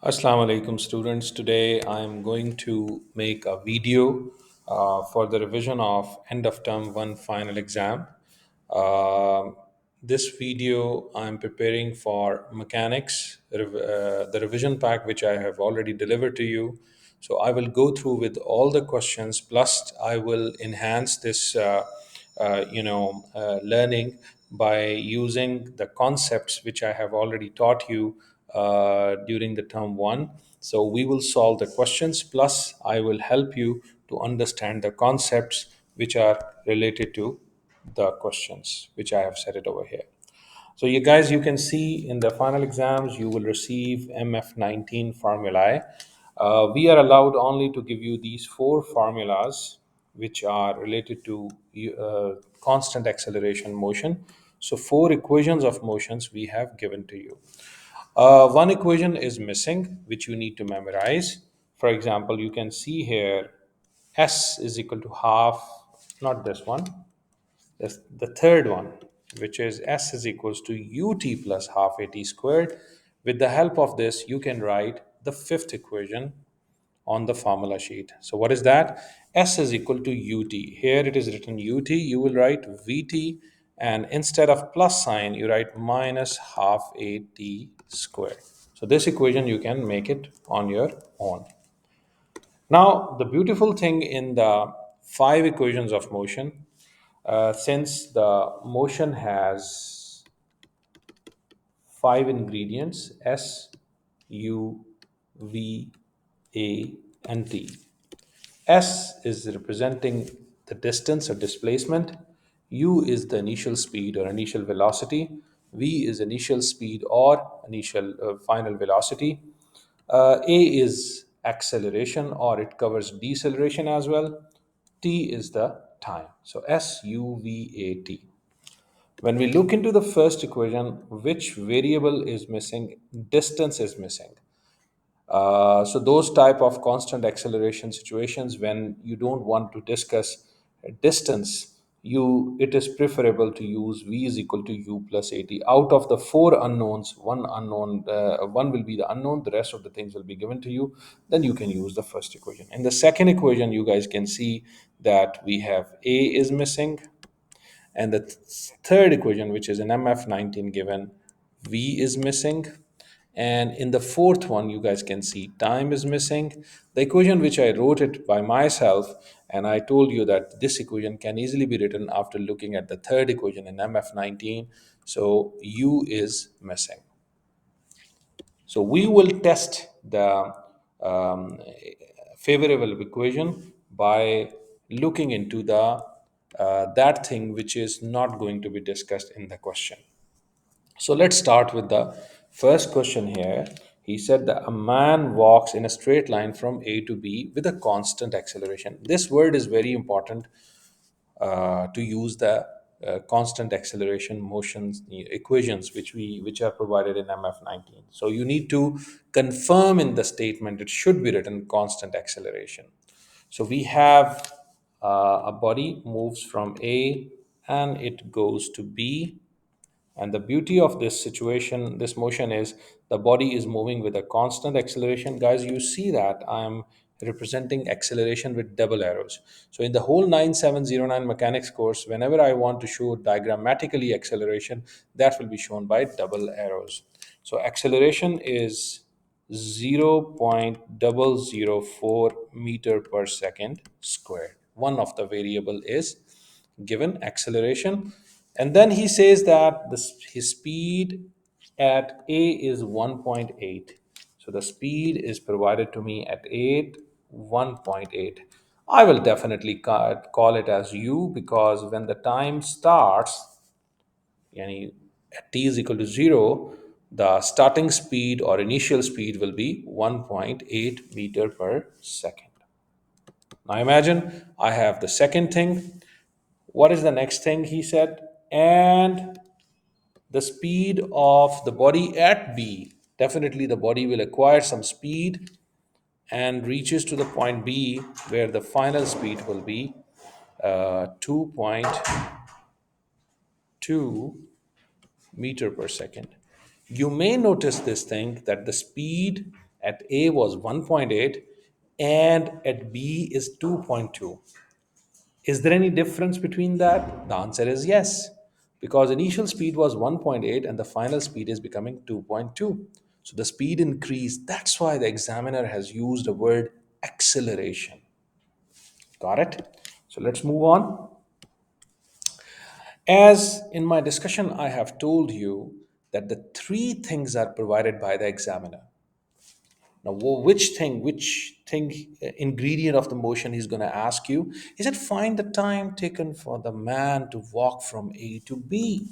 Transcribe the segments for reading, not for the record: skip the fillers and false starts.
Assalamu alaikum students. Today I am going to make a video for the revision of end of term 1 final exam. Uh, this video I am preparing for mechanics, the revision pack which I have already delivered to you. So I will go through with all the questions, plus I will enhance this learning by using the concepts which I have already taught you during the term one. So we will solve the questions, plus I will help you to understand the concepts which are related to the questions which I have set it over here. So you guys, you can see in the final exams, you will receive MF19 formulae. We are allowed only to give you these four formulas, which are related to constant acceleration motion. So four equations of motions we have given to you. One equation is missing, which you need to memorize. For example, you can see here S is equal to half, not this one, the third one, which is S is equals to ut plus half at squared. With the help of this, you can write the fifth equation on the formula sheet. So what is that? S is equal to ut. Here it is written ut, you will write vt, and instead of plus sign, you write minus half at squared. So this equation, you can make it on your own. Now, the beautiful thing in the five equations of motion, since the motion has five ingredients S, U, V, A, and T. S is representing the distance or displacement. U is the initial speed or initial velocity. V is initial speed or initial final velocity. A is acceleration, or it covers deceleration as well. T is the time. So S, U, V, A, T. When we look into the first equation, which variable is missing? Distance is missing. So those type of constant acceleration situations, when you don't want to discuss distance, it is preferable to use v is equal to u plus at. Out of the four unknowns, one will be the unknown, the rest of the things will be given to you. Then you can use the first equation. In the second equation, you guys can see that we have a is missing, and the third equation, which is an MF19 given, V is missing. And in the fourth one, you guys can see time is missing. The equation which I wrote it by myself, and I told you that this equation can easily be written after looking at the third equation in MF19. So U is missing. So we will test the um, favorable equation by looking into the that thing which is not going to be discussed in the question. So let's start with the first question here. He said that a man walks in a straight line from A to B with a constant acceleration. This word is very important to use the constant acceleration motions equations which are provided in MF19. So you need to confirm in the statement it should be written constant acceleration. So we have a body moves from A and it goes to B, and the beauty of this situation, this motion, is the body is moving with a constant acceleration. Guys, you see that I'm representing acceleration with double arrows. So in the whole 9709 mechanics course, whenever I want to show diagrammatically acceleration, that will be shown by double arrows. So acceleration is 0.004 meter per second squared. One of the variable is given acceleration, and then he says that his speed at A is 1.8. So the speed is provided to me at 1.8. I will definitely call it as U, because when the time starts, yani at t is equal to 0, the starting speed or initial speed will be 1.8 meter per second. Now imagine I have the second thing. What is the next thing he said? And the speed of the body at B. Definitely the body will acquire some speed and reaches to the point B, where the final speed will be 2.2 meter per second. You may notice this thing, that the speed At A was 1.8 and at B is 2.2. Is there any difference between that? The answer is yes, because initial speed was 1.8 and the final speed is becoming 2.2. So the speed increased. That's why the examiner has used the word acceleration. Got it? So let's move on. As in my discussion, I have told you that the three things are provided by the examiner. Now, which ingredient of the motion he's going to ask you? He said, find the time taken for the man to walk from A to B.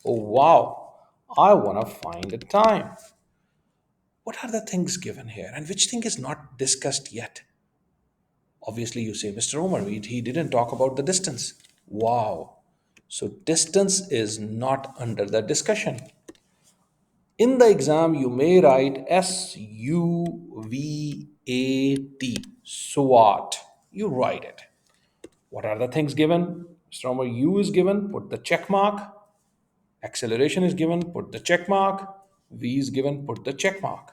Oh, wow. I want to find the time. What are the things given here? And which thing is not discussed yet? Obviously, you say, Mr. Omar, he didn't talk about the distance. Wow. So, distance is not under the discussion. In the exam, you may write SUVAT, SWAT. You write it. What are the things given? Mr. Omar, U is given, put the check mark. Acceleration is given, put the check mark. V is given, put the check mark.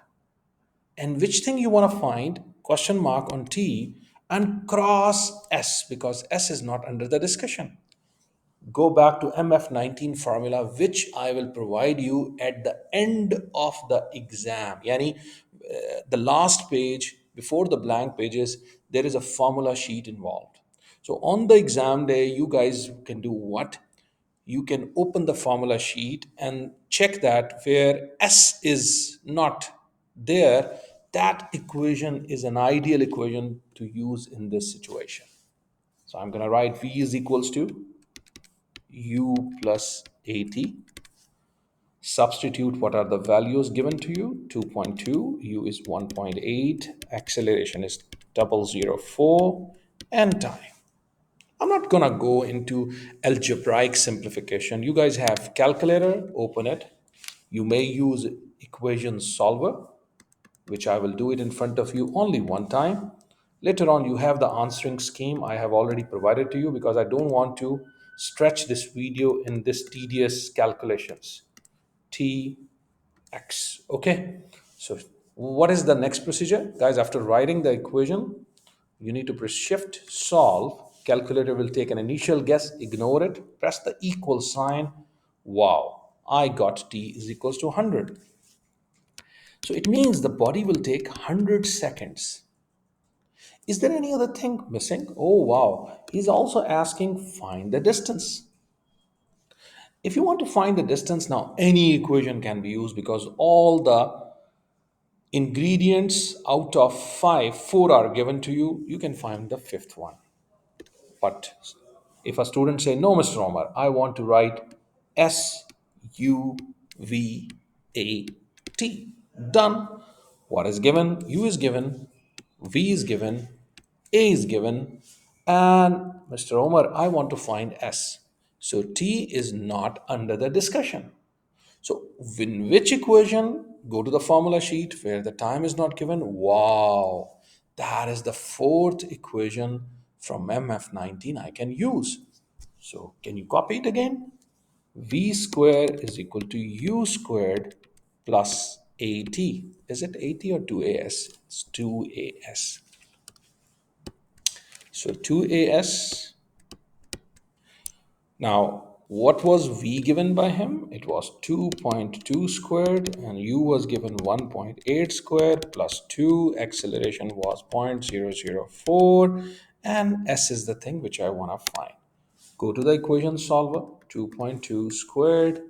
And which thing you want to find? Question mark on T and cross S, because S is not under the discussion. Go back to MF19 formula, which I will provide you at the end of the exam. Yani, the last page before the blank pages, there is a formula sheet involved. So on the exam day, you guys can do what? You can open the formula sheet and check that where S is not there, that equation is an ideal equation to use in this situation. So I'm going to write V is equals to U plus AT. Substitute what are the values given to you. 2.2, U is 1.8, acceleration is 0.004, and time. I'm not gonna go into algebraic simplification. You guys have calculator, open it. You may use equation solver, which I will do it in front of you only one time. Later on, you have the answering scheme I have already provided to you because I don't want to stretch this video in this tedious calculations. T, X, okay? So what is the next procedure? Guys, after writing the equation, you need to press shift, solve. Calculator will take an initial guess, ignore it, press the equal sign. Wow, I got T is equals to 100. So it means the body will take 100 seconds. Is there any other thing missing? Oh, wow. He's also asking find the distance. If you want to find the distance now, any equation can be used because all the ingredients out of five, four are given to you. You can find the fifth one. But if a student say, no, Mr. Omar, I want to write SUVAT. Done. What is given? U is given, V is given, A is given, and Mr. Omar, I want to find S. So T is not under the discussion. So in which equation? Go to the formula sheet where the time is not given. Wow, that is the fourth equation from MF19 I can use. So can you copy it again? V squared is equal to U squared plus AT. Is it AT or 2AS? It's 2AS. So 2AS. Now, what was V given by him? It was 2.2 squared and U was given 1.8 squared plus 2. Acceleration was 0.004 and S is the thing which I want to find. Go to the equation solver. 2.2 squared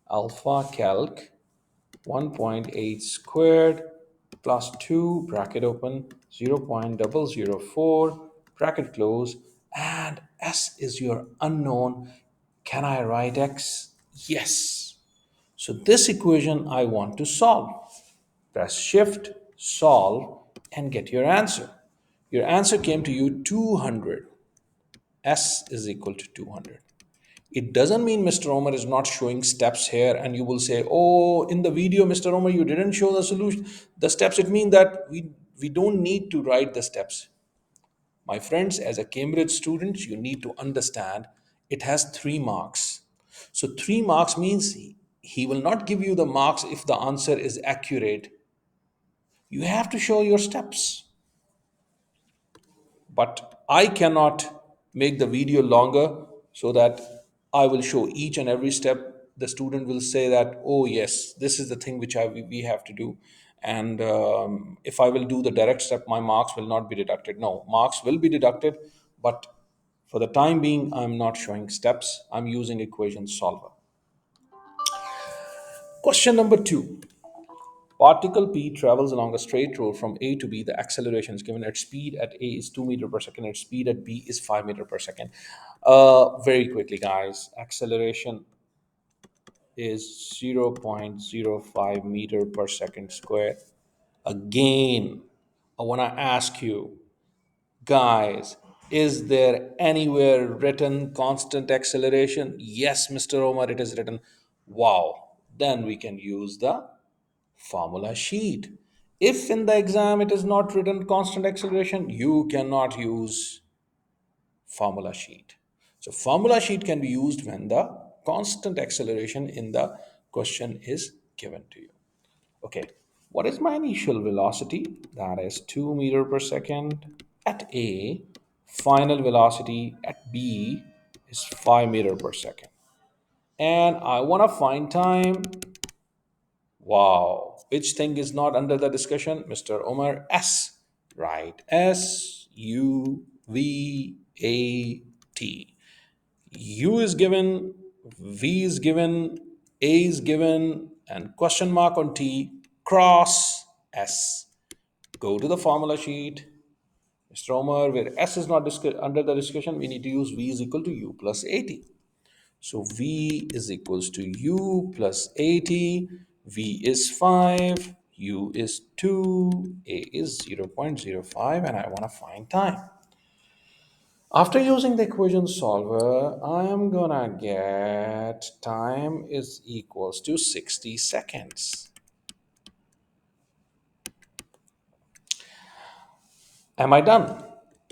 alpha calc 1.8 squared plus 2 bracket open 0.004 bracket close, and S is your unknown. Can I write X? Yes. So this equation I want to solve. Press shift, solve, and get your answer. Your answer came to you 200. S is equal to 200. It doesn't mean Mr. Omar is not showing steps here, and you will say, oh, in the video, Mr. Omar, you didn't show the solution, the steps. It means that we don't need to write the steps. My friends, as a Cambridge student, you need to understand it has 3 marks. So 3 marks means he will not give you the marks if the answer is accurate. You have to show your steps. But I cannot make the video longer so that I will show each and every step. The student will say that, oh, yes, this is the thing which we have to do. And if I will do the direct step, my marks will not be deducted. No, marks will be deducted. But for the time being, I'm not showing steps. I'm using equation solver. Question number two. Particle P travels along a straight road from A to B. The acceleration is given at speed at A is 2 meter per second, at speed at B is 5 meter per second. Very quickly, guys, acceleration is 0.05 meter per second square. Again, I want to ask you, guys, is there anywhere written constant acceleration? Yes, Mr. Omar, it is written. Wow. Then we can use the formula sheet. If in the exam it is not written constant acceleration, you cannot use formula sheet. So formula sheet can be used when the constant acceleration in the question is given to you. Okay, what is my initial velocity? That is 2 meter per second at A. Final velocity at B is 5 meter per second. And I want to find time. Wow. Which thing is not under the discussion? Mr. Omar, S. Right. S U V A T. U is given, V is given, A is given, and question mark on T, cross S. Go to the formula sheet. Mr. Omar, where S is not under the discussion, we need to use V is equal to U plus AT. So V is equals to U plus AT. V is 5, U is 2, A is 0.05, and I want to find time. After using the equation solver, I am gonna get time is equals to 60 seconds. Am I done?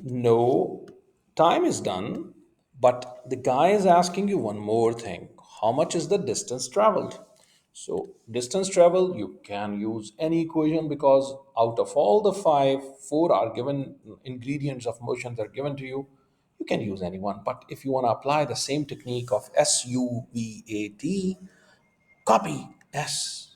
No, time is done, but the guy is asking you one more thing. How much is the distance traveled? So, distance travel, you can use any equation because out of all the five, four are given ingredients of motion that are given to you. You can use any one. But if you want to apply the same technique of SUVAT, copy SUVAT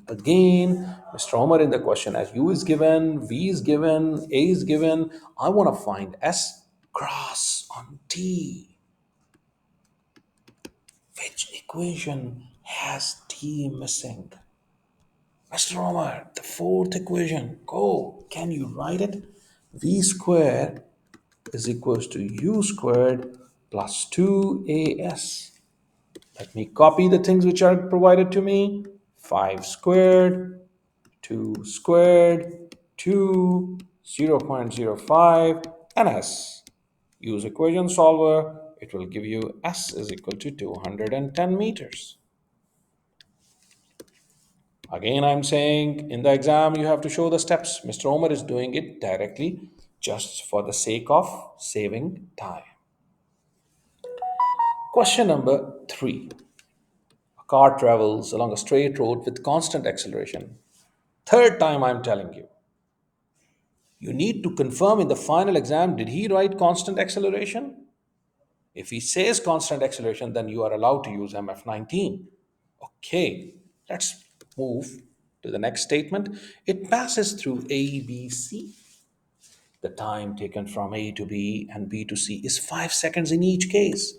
again. Mr. Homer in the question as U is given, V is given, A is given. I want to find S cross on T. Which equation has T missing? Mr. Homer, the fourth equation. Go. Can you write it? V squared is equals to U squared plus 2AS. Let me copy the things which are provided to me. 5 squared, 2 squared, 2, 0.05, and S. Use equation solver. It will give you S is equal to 210 meters. Again, I'm saying in the exam you have to show the steps. Mr. Omer is doing it directly just for the sake of saving time. Question number 3. A car travels along a straight road with constant acceleration. Third time I'm telling you. You need to confirm in the final exam, did he write constant acceleration? If he says constant acceleration, then you are allowed to use MF19. Okay, let's move to the next statement. It passes through A, B, C. The time taken from A to B and B to C is 5 seconds in each case.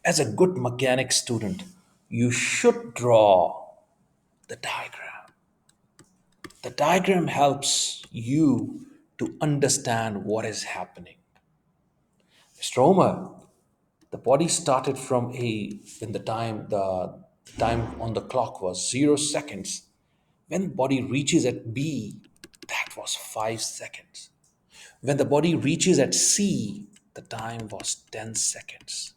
As a good mechanics student, you should draw the diagram. The diagram helps you to understand what is happening. Mr. Omer, the body started from A when the time on the clock was 0 seconds. When body reaches at B, that was 5 seconds. When the body reaches at C, the time was 10 seconds.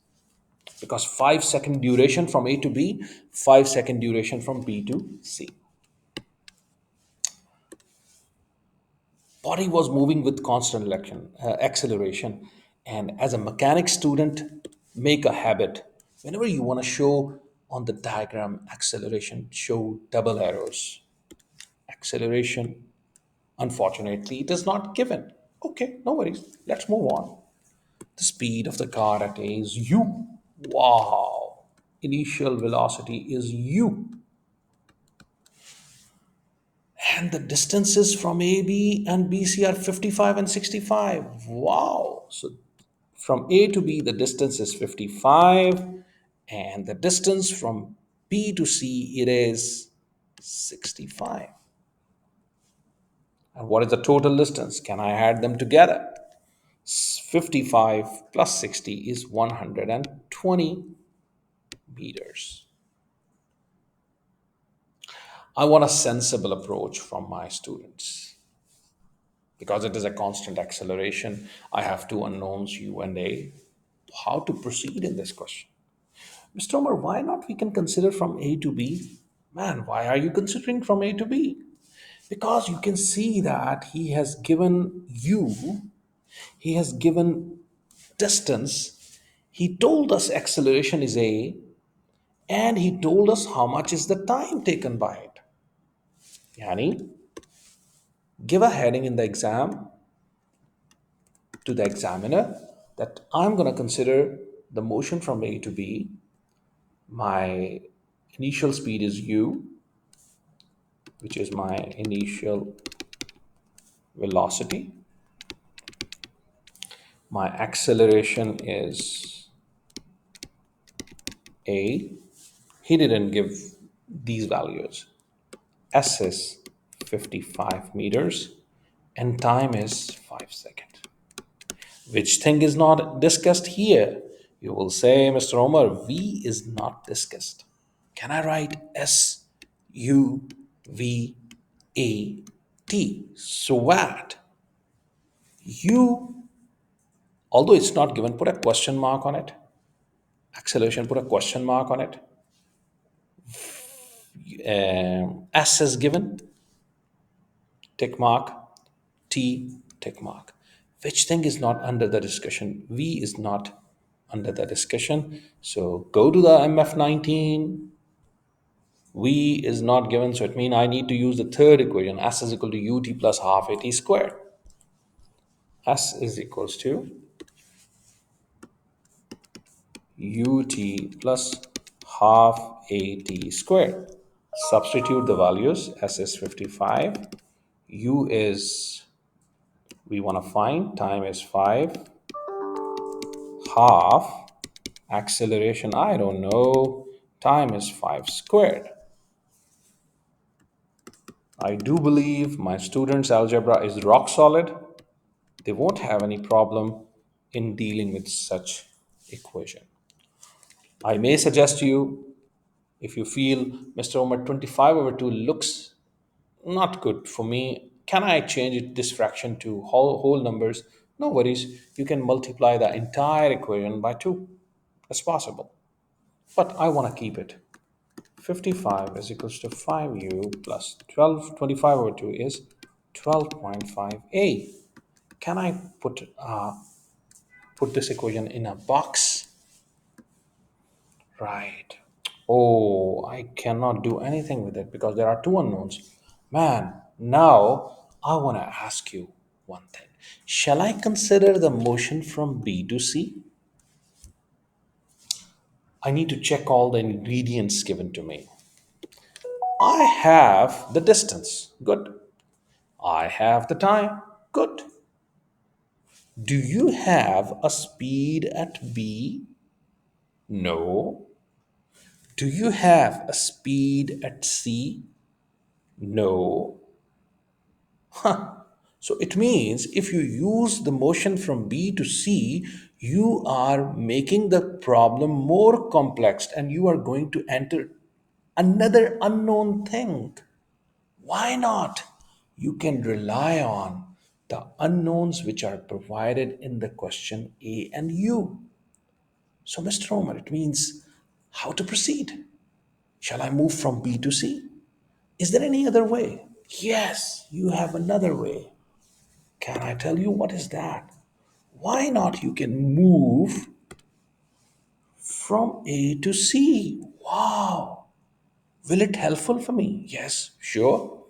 Because 5 second duration from A to B, 5 second duration from B to C. Body was moving with constant acceleration. And as a mechanics student, make a habit. Whenever you want to show on the diagram acceleration, show double arrows. Acceleration, unfortunately, it is not given. Okay, no worries. Let's move on. The speed of the car at A is u. Wow. Initial velocity is u. And the distances from AB and BC are 55 and 65. Wow. So from A to B, the distance is 55. And the distance from B to C, it is 65. And what is the total distance? Can I add them together? 55 plus 60 is 120 meters. I want a sensible approach from my students. Because it is a constant acceleration, I have two unknowns, u and a. How to proceed in this question? Mr. Omar, why not we can consider from A to B? Man, why are you considering from A to B? Because you can see that he has given u, he has given distance, he told us acceleration is a, and he told us how much is the time taken by it. Yani, give a heading in the exam to the examiner that I'm going to consider the motion from A to B. My initial speed is u, which is my initial velocity. My acceleration is a. He didn't give these values. S is 55 meters and time is 5 seconds. Which thing is not discussed here? You will say, Mr. Omar, V is not discussed. Can I write S U V A T? So what? U, although it's not given, put a question mark on it. Acceleration, put a question mark on it. S is given, tick mark. T, tick mark. Which thing is not under the discussion? V is not under the discussion. So go to the MF19. V is not given, so it means I need to use the third equation. S is equal to ut plus half at squared. S is equals to ut plus half at squared. Substitute the values. S is 55. U is, we want to find, time is 5. Half, acceleration, I don't know, time is 5 squared. I do believe my students' algebra is rock solid. They won't have any problem in dealing with such equation. I may suggest to you, if you feel Mr. Omar 25 over 2 looks not good for me, can I change this fraction to whole numbers? No worries, you can multiply the entire equation by 2. That's possible. But I want to keep it. 55 is equals to 5u plus 12. 25 over 2 is 12.5a. Can I put this equation in a box? Right. Oh, I cannot do anything with it because there are two unknowns. Man, now I want to ask you one thing. Shall I consider the motion from B to C? I need to check all the ingredients given to me. I have the distance. Good. I have the time. Good. Do you have a speed at B? No. Do you have a speed at C? No. So it means if you use the motion from B to C, you are making the problem more complex and you are going to enter another unknown thing. Why not? You can rely on the unknowns which are provided in the question A and U. So, Mr. Romer, it means how to proceed. Shall I move from B to C? Is there any other way? Yes, you have another way. Can I tell you what is that? Why not you can move from A to C? Wow. Will it helpful for me? Yes, sure.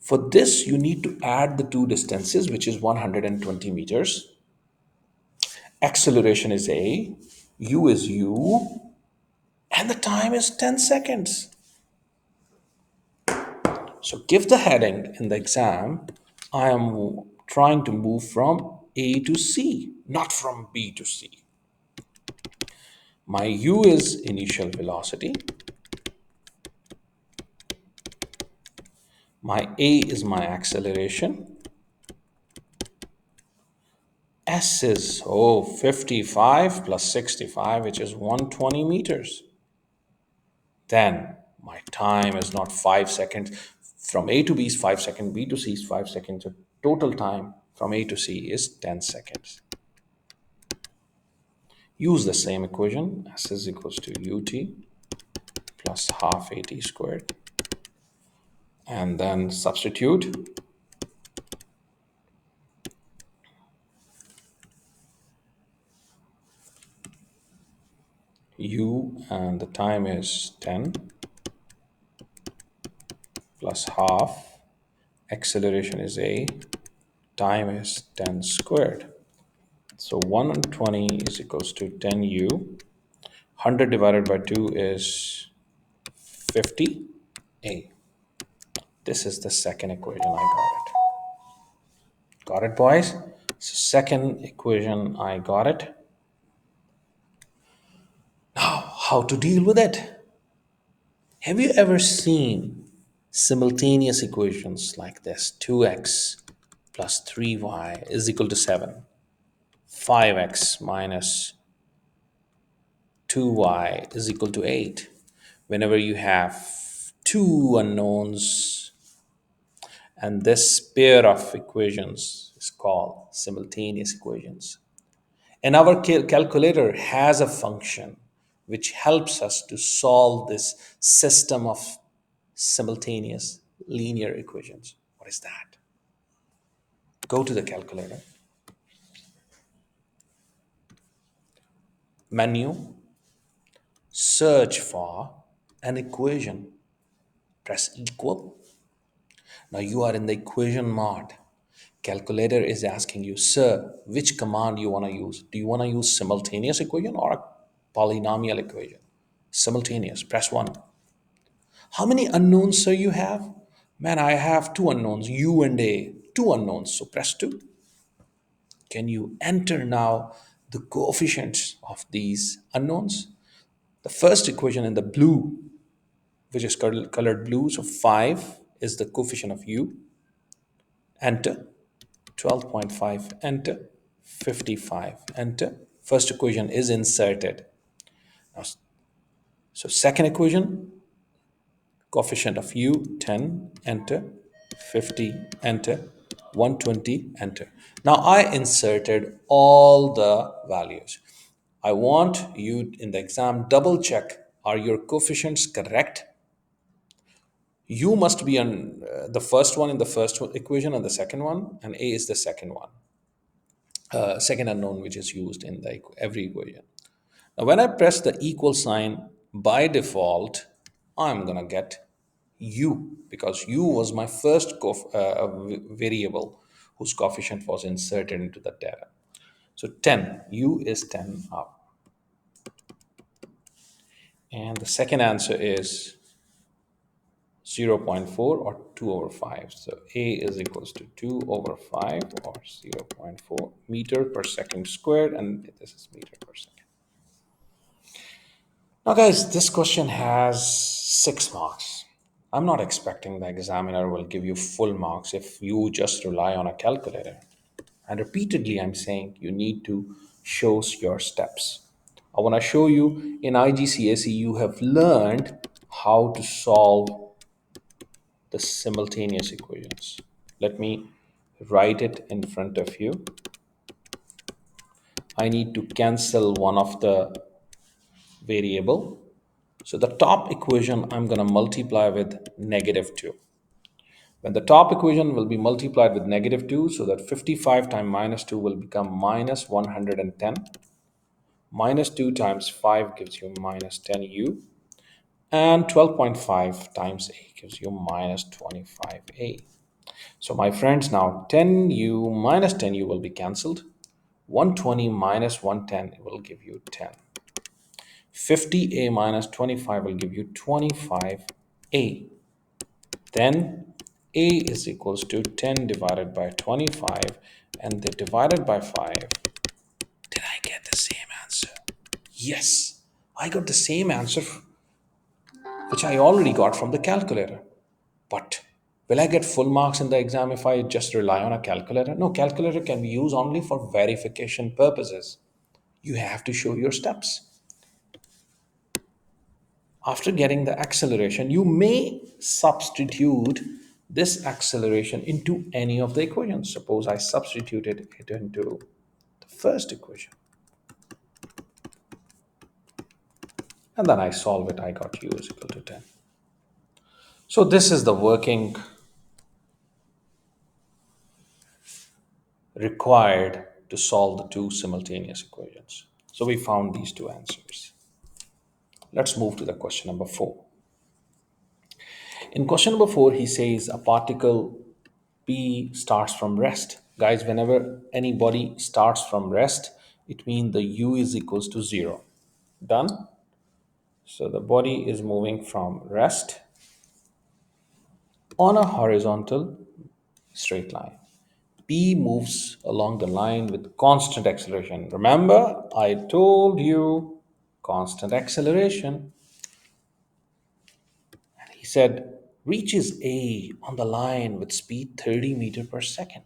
For this, you need to add the two distances, which is 120 meters. Acceleration is a, u is u, and the time is 10 seconds. So give the heading in the exam, I am trying to move from A to C, not from B to C. My u is initial velocity. My A is my acceleration. S is, 55 plus 65, which is 120 meters. Then my time is not 5 seconds. From A to B is 5 seconds, B to C is 5 seconds. So total time from A to C is 10 seconds. Use the same equation. S is equals to UT plus half AT squared. And then substitute. U, and the time is 10 plus half. Acceleration is A. Time is 10 squared. So 120 is equals to 10u. 100 divided by 2 is 50a. This is the second equation. I got it. Got it, boys? So second equation, I got it. Now, how to deal with it? Have you ever seen simultaneous equations like this? 2x plus 3y is equal to 7. 5x minus 2y is equal to 8. Whenever you have two unknowns, and this pair of equations is called simultaneous equations. And our calculator has a function which helps us to solve this system of simultaneous linear equations. What is that? Go to the calculator, menu, search for an equation, press equal. Now you are in the equation mode. Calculator is asking you, sir, which command you want to use? Do you want to use simultaneous equation or a polynomial equation? Simultaneous, press 1. How many unknowns, sir, you have? Man, I have two unknowns, u and a, two unknowns, so press 2. Can you enter now the coefficients of these unknowns? The first equation in the blue, which is colored blue, so 5 is the coefficient of u. Enter. 12.5, enter. 55, enter. First equation is inserted. Now, so second equation, coefficient of u, 10, enter. 50, enter. 120, enter. Now I inserted all the values. I want you in the exam double check, are your coefficients correct? U must be on the first one in the first equation and the second one, and A is the second one. Second unknown which is used in the every equation. Now, when I press the equal sign, by default, I'm gonna get u because u was my first variable whose coefficient was inserted into the data. So 10, u is 10 up. And the second answer is 0.4 or 2 over 5. So A is equals to 2 over 5 or 0.4 meter per second squared, and this is meter per second. Now, guys, this question has 6 marks. I'm not expecting the examiner will give you full marks if you just rely on a calculator. And repeatedly, I'm saying you need to show your steps. I want to show you in IGCSE, you have learned how to solve the simultaneous equations. Let me write it in front of you. I need to cancel one of the variable. So the top equation I'm going to multiply with -2. When the top equation will be multiplied with -2, so that 55 times -2 will become minus 110. Minus 2 times 5 gives you minus 10u. And 12.5 times a gives you minus 25a. So my friends, now 10u minus 10u will be cancelled. 120 minus 110 will give you 10. 50a minus 25 will give you 25a. Then a is equals to 10 divided by 25, and the divided by 5. Did I get the same answer? Yes, I got the same answer which I already got from the calculator. But will I get full marks in the exam if I just rely on a calculator? No, calculator can be used only for verification purposes. You have to show your steps. After getting the acceleration, you may substitute this acceleration into any of the equations. Suppose I substituted it into the first equation and then I solve it. I got u is equal to 10. So this is the working required to solve the two simultaneous equations. So we found these two answers. Let's move to the question number 4. In question number 4, he says a particle P starts from rest. Guys, whenever any body starts from rest, it means the U is equals to 0. Done? So the body is moving from rest on a horizontal straight line. P moves along the line with constant acceleration. Remember, I told you constant acceleration. He said reaches A on the line with speed 30 meters per second.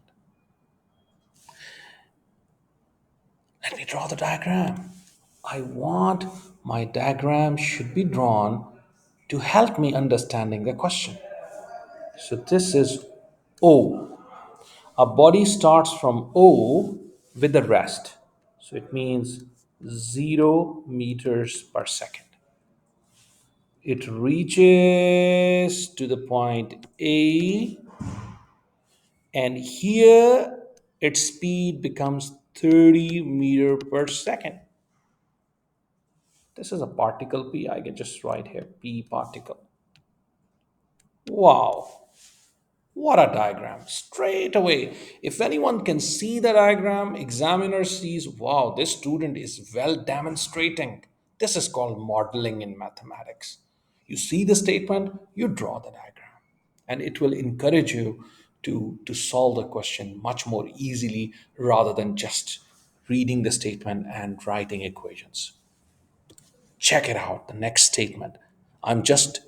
Let me draw the diagram. I want my diagram should be drawn to help me understanding the question. So this is O. A body starts from O with the rest. So it means 0 meters per second. It reaches to the point A, and here its speed becomes 30 meter per second. This is a particle P. I can just write here P particle. Wow, what a diagram. Straight away, if anyone can see the diagram, examiner sees, wow, this student is well demonstrating. This is called modeling in mathematics. You see the statement, you draw the diagram, and it will encourage you to solve the question much more easily rather than just reading the statement and writing equations. Check it out, the next statement. I'm just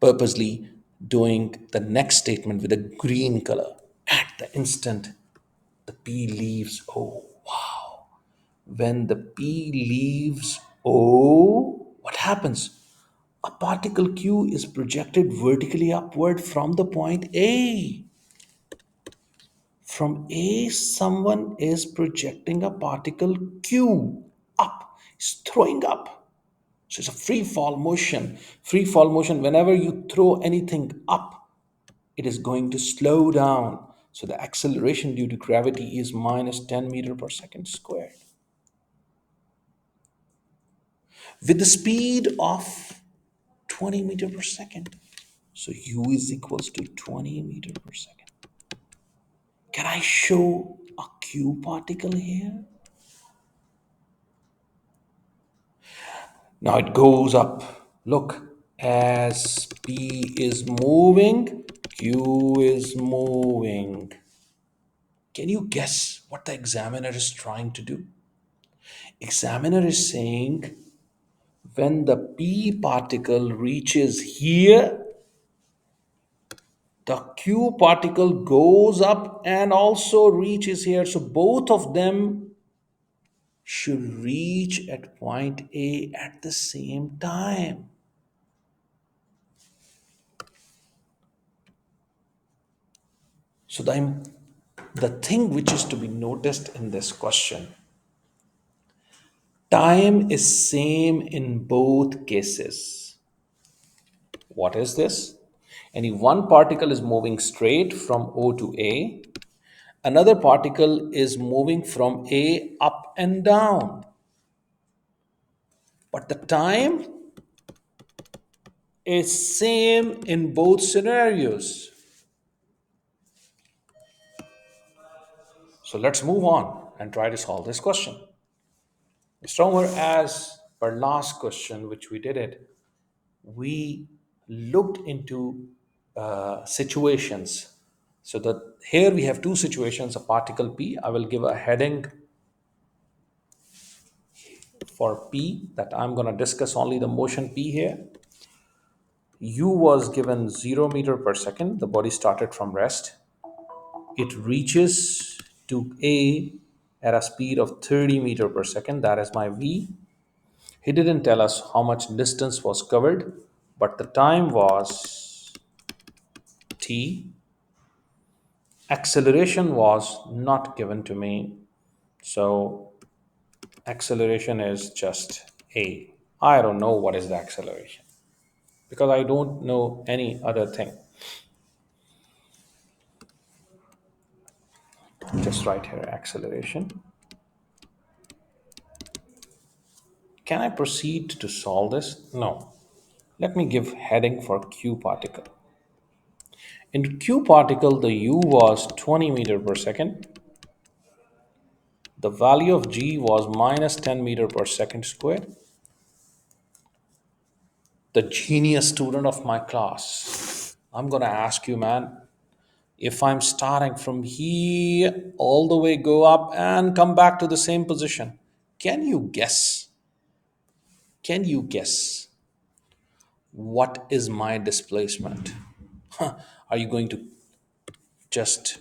purposely doing the next statement with a green color. At the instant the P leaves O. Wow. When the P leaves O, what happens? A particle Q is projected vertically upward from the point A. From A, someone is projecting a particle Q up, is throwing up. So it's a free fall motion. Free fall motion, whenever you throw anything up, it is going to slow down. So the acceleration due to gravity is minus 10 meter per second squared. With the speed of 20 meter per second. So u is equals to 20 meter per second. Can I show a q particle here? Now it goes up. Look, as p is moving, q is moving. Can you guess what the examiner is trying to do? Examiner is saying when the p particle reaches here, the q particle goes up and also reaches here. So both of them should reach at point A at the same time. So the thing which is to be noticed in this question, time is same in both cases. What is this? Any one particle is moving straight from O to A. Another particle is moving from A up and down. But the time is same in both scenarios. So let's move on and try to solve this question. Mr. Omar, as per last question, which we did it, we looked into situations. So that here we have two situations, a particle P. I will give a heading for P that I'm going to discuss only the motion P here. U was given 0 meter per second. The body started from rest. It reaches to A at a speed of 30 meter per second. That is my V. He didn't tell us how much distance was covered, but the time was T. Acceleration was not given to me. So acceleration is just A. I don't know what is the acceleration because I don't know any other thing. Just write here acceleration. Can I proceed to solve this? No. Let me give heading for Q particle. In Q particle, the U was 20 meter per second. The value of G was minus 10 meter per second squared. The genius student of my class. I'm going to ask you, man, if I'm starting from here all the way go up and come back to the same position, can you guess? Can you guess what is my displacement? Are you going to just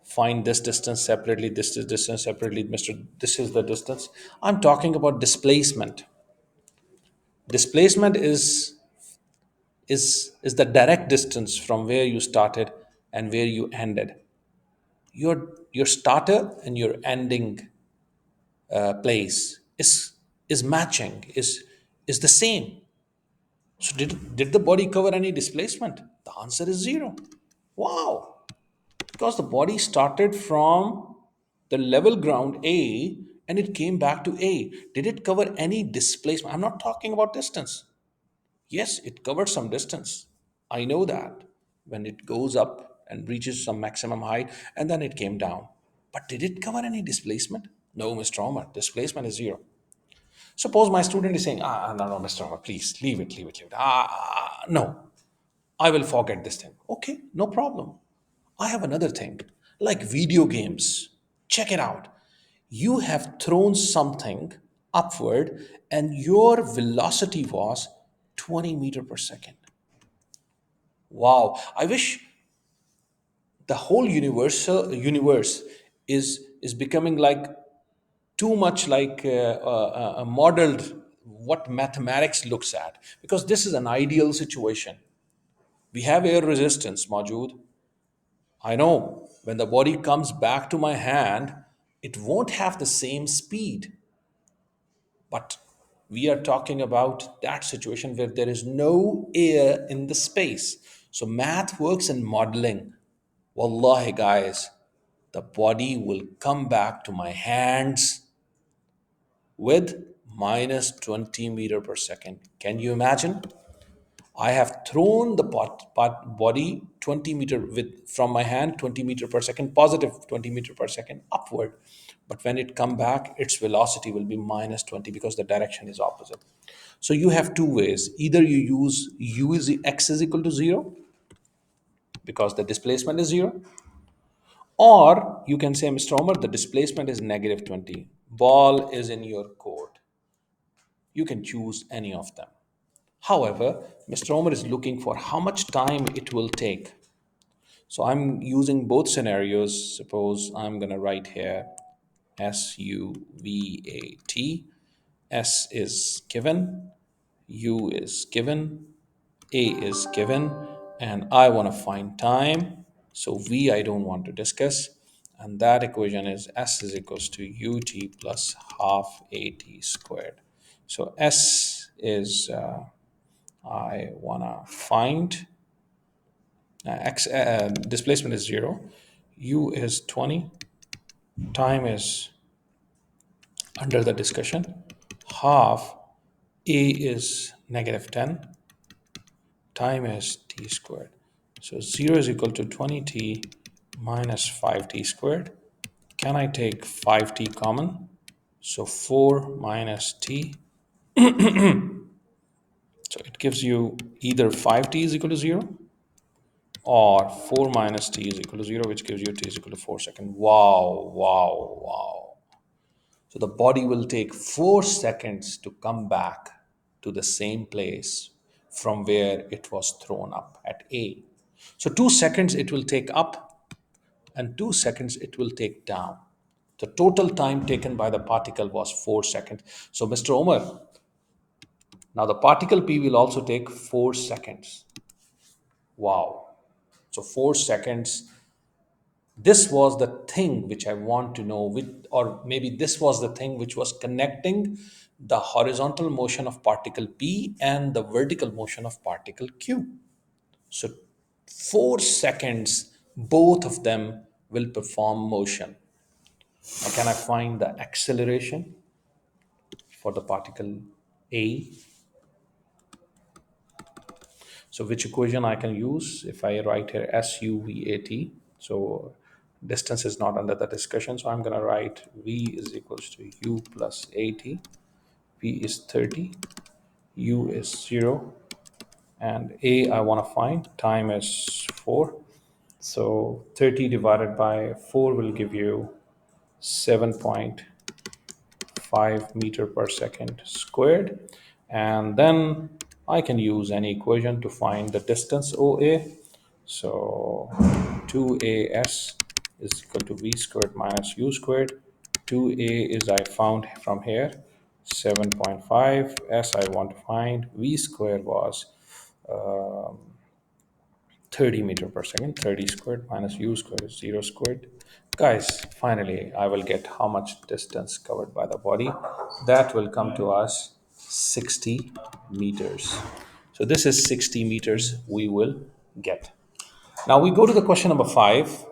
find this distance separately, this is distance separately, Mr. This is the distance? I'm talking about displacement. Displacement is the direct distance from where you started and where you ended. Your starter and your ending place is matching, is the same. So did the body cover any displacement? The answer is zero. Wow. Because the body started from the level ground A and it came back to A. Did it cover any displacement? I'm not talking about distance. Yes, it covered some distance. I know that when it goes up and reaches some maximum height and then it came down. But did it cover any displacement? No, Mr. Omar, displacement is zero. Suppose my student is saying, no, no, Mr. Omar, please leave it, leave it, leave it. No, I will forget this thing. Okay, no problem. I have another thing, like video games. Check it out. You have thrown something upward and your velocity was 20 meter per second. Wow, I wish the whole universe is becoming like too much like modeled what mathematics looks at, because this is an ideal situation. We have air resistance Majud. I know when the body comes back to my hand, it won't have the same speed. But we are talking about that situation where there is no air in the space. So math works in modeling. Wallahi, guys, the body will come back to my hands with minus 20 meter per second. Can you imagine? I have thrown the body 20 meter with from my hand 20 meter per second, positive 20 meter per second upward. But when it come back, its velocity will be minus 20 because the direction is opposite. So you have two ways. Either you use u is x is equal to 0 because the displacement is 0, or you can say, Mr. Omar, the displacement is negative 20. Ball is in your court. You can choose any of them. However, Mr. Omar is looking for how much time it will take. So I'm using both scenarios. Suppose I'm going to write here SUVAT. S is given, U is given, A is given, and I want to find time. So V I don't want to discuss. And that equation is S is equals to UT plus half AT squared. So S is I wanna find displacement is 0, u is 20, time is under the discussion, half a is negative 10, time is t squared. So 0 is equal to 20t minus 5t squared. Can I take 5t common? So 4 minus t. So it gives you either 5t is equal to 0 or 4 minus t is equal to 0, which gives you t is equal to 4 seconds. Wow, wow, wow. So the body will take 4 seconds to come back to the same place from where it was thrown up at A. So 2 seconds it will take up and 2 seconds it will take down. The total time taken by the particle was 4 seconds. So Mr. Omar, now the particle P will also take 4 seconds. Wow. So 4 seconds. This was the thing which I want to know, with, or maybe this was the thing which was connecting the horizontal motion of particle P and the vertical motion of particle Q. So 4 seconds, both of them will perform motion. Now, can I find the acceleration for the particle A? So which equation I can use if I write here SUVAT? So distance is not under the discussion. So I'm going to write V is equals to U plus AT. V is 30, U is 0, and A I want to find. Time is 4. So 30 divided by 4 will give you 7.5 meter per second squared. And then I can use any equation to find the distance OA. So 2AS is equal to V squared minus U squared. 2A is I found from here 7.5. S I want to find. V squared was 30 meter per second. 30 squared minus U squared is 0 squared. Guys, finally, I will get how much distance covered by the body. That will come to us 60 meters. So this is 60 meters we will get. Now we go to the question number 5.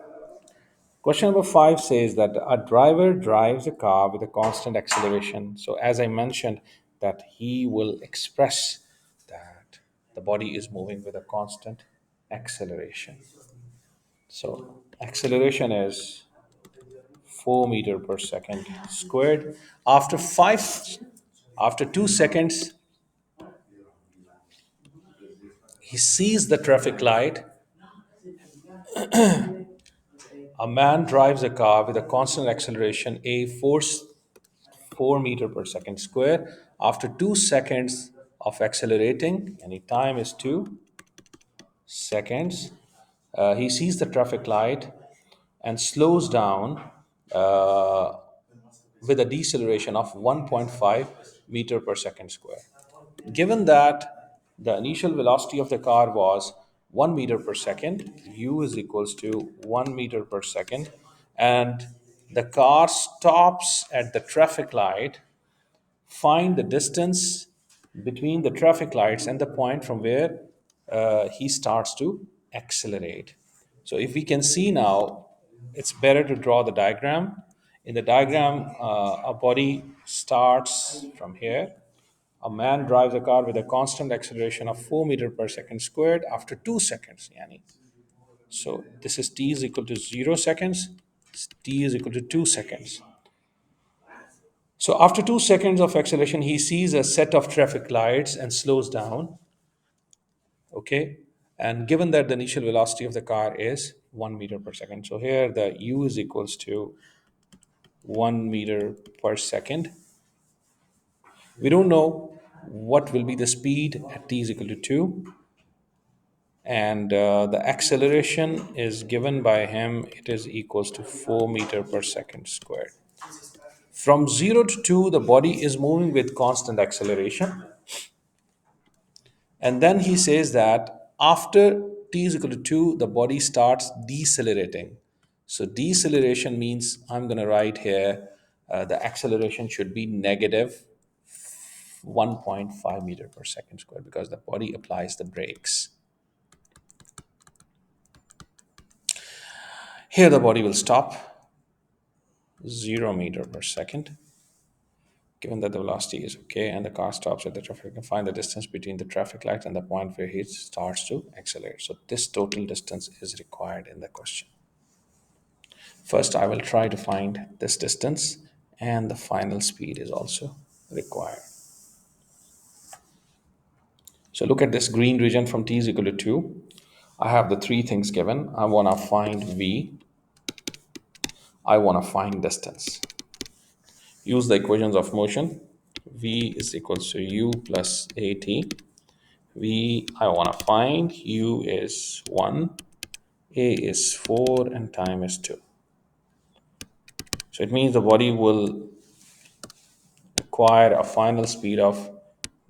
Question number 5 says that a driver drives a car with a constant acceleration. So as I mentioned, that he will express that the body is moving with a constant acceleration. So acceleration is 4 meter per second squared. After 2 seconds, he sees the traffic light. A man drives a car with a constant acceleration a force 4 meter per second square. After 2 seconds of accelerating, any time is 2 seconds, he sees the traffic light and slows down uh, with a deceleration of 1.5 meter per second square. Given that the initial velocity of the car was 1 meter per second, u is equals to 1 meter per second, and the car stops at the traffic light, find the distance between the traffic lights and the point from where he starts to accelerate. So if we can see now, it's better to draw the diagram. In the diagram, a body starts from here. A man drives a car with a constant acceleration of 4 meter per second squared after 2 seconds. Yani. So this is t is equal to 0 seconds, t is equal to 2 seconds. So after 2 seconds of acceleration, he sees a set of traffic lights and slows down. Okay. And given that the initial velocity of the car is 1 meter per second. So here the u is equals to 1 meter per second. We don't know what will be the speed at t is equal to 2. And the acceleration is given by him, it is equals to 4 meter per second squared. From 0 to 2, the body is moving with constant acceleration. And then he says that after t is equal to 2, the body starts decelerating. So deceleration means I'm going to write here the acceleration should be negative 1.5 meter per second squared because the body applies the brakes. Here the body will stop 0 meter per second. Given that the velocity is okay and the car stops at the traffic, you can find the distance between the traffic light and the point where he starts to accelerate. So this total distance is required in the question. First, I will try to find this distance, and the final speed is also required. So look at this green region from t is equal to 2. I have the three things given. I want to find v, I want to find distance. Use the equations of motion. V is equal to u plus at. V, I want to find u is 1, a is 4, and time is 2. So it means the body will acquire a final speed of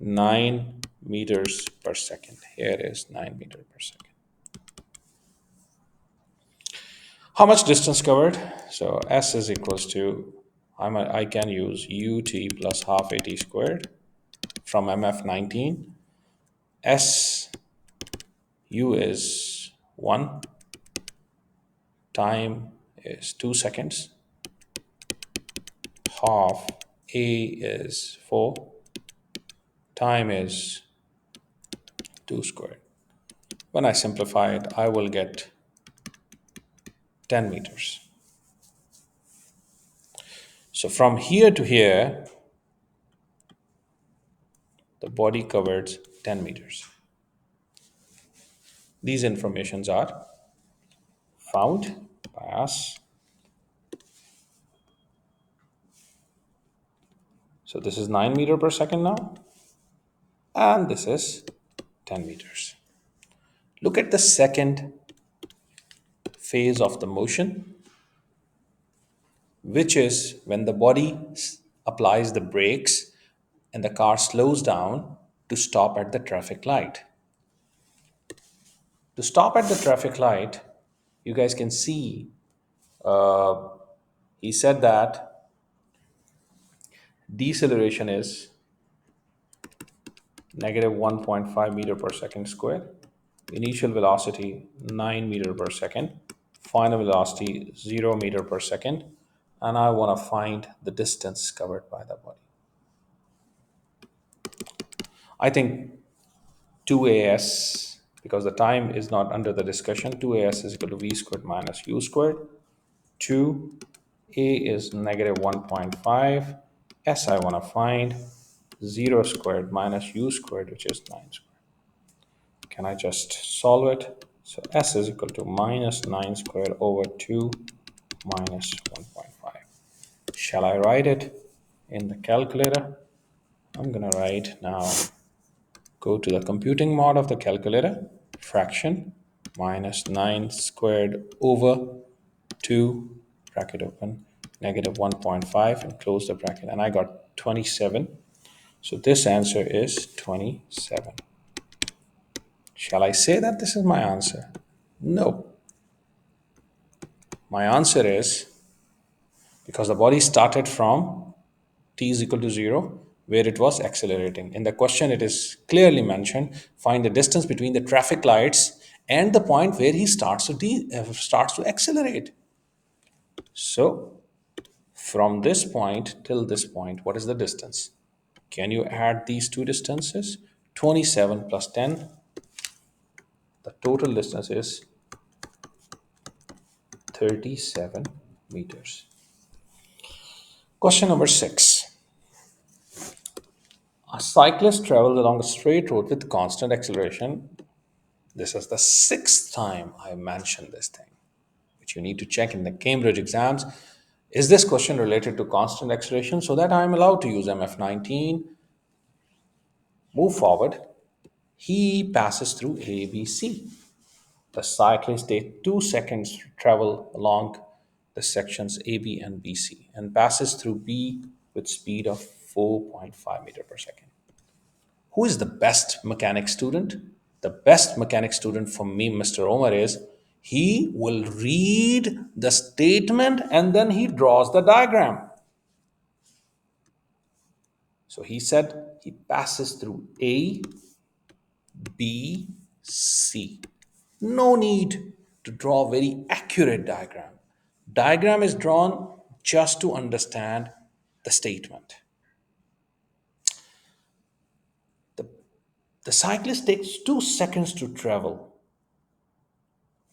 9 meters per second. Here is 9 meters per second. How much distance covered? So S is equals to, I can use UT plus half AT squared from MF 19. S, U is 1, time is 2 seconds, half A is 4, time is 2 squared. When I simplify it, I will get 10 meters. So from here to here, the body covers 10 meters. These informations are found by us. So this is 9 meter per second now, and this is 10 meters. Look at the second phase of the motion, which is when the body applies the brakes and the car slows down to stop at the traffic light. To stop at the traffic light, you guys can see he said that deceleration is negative 1.5 meter per second square, initial velocity 9 meter per second, final velocity 0 meter per second, and I want to find the distance covered by the body. I think 2as, because the time is not under the discussion, 2as is equal to v squared minus u squared. 2a is negative 1.5, s I want to find 0 squared minus u squared, which is 9 squared. Can I just solve it? So s is equal to minus 9 squared over 2 minus 1.5. Shall I write it in the calculator? I'm going to write now. Go to the computing mode of the calculator. Fraction minus 9 squared over 2, bracket open, negative 1.5, and close the bracket. And I got 27. So this answer is 27. Shall I say that this is my answer? No. My answer is, because the body started from t is equal to 0, where it was accelerating. In the question, it is clearly mentioned, find the distance between the traffic lights and the point where he starts to accelerate. So from this point till this point, what is the distance? Can you add these two distances? 27 plus 10, the total distance is 37 meters. Question number 6. A cyclist travels along a straight road with constant acceleration. This is the 6th time I mentioned this thing, which you need to check in the Cambridge exams. Is this question related to constant acceleration so that I am allowed to use MF19? Move forward. He passes through ABC. The cyclist takes 2 seconds to travel along the sections AB and BC and passes through B with speed of 4.5 meter per second. Who is the best mechanic student? The best mechanic student for me, Mr. Omar, is he will read the statement and then he draws the diagram. So he said he passes through A, B, C. No need to draw a very accurate diagram. Diagram is drawn just to understand the statement. The cyclist takes 2 seconds to travel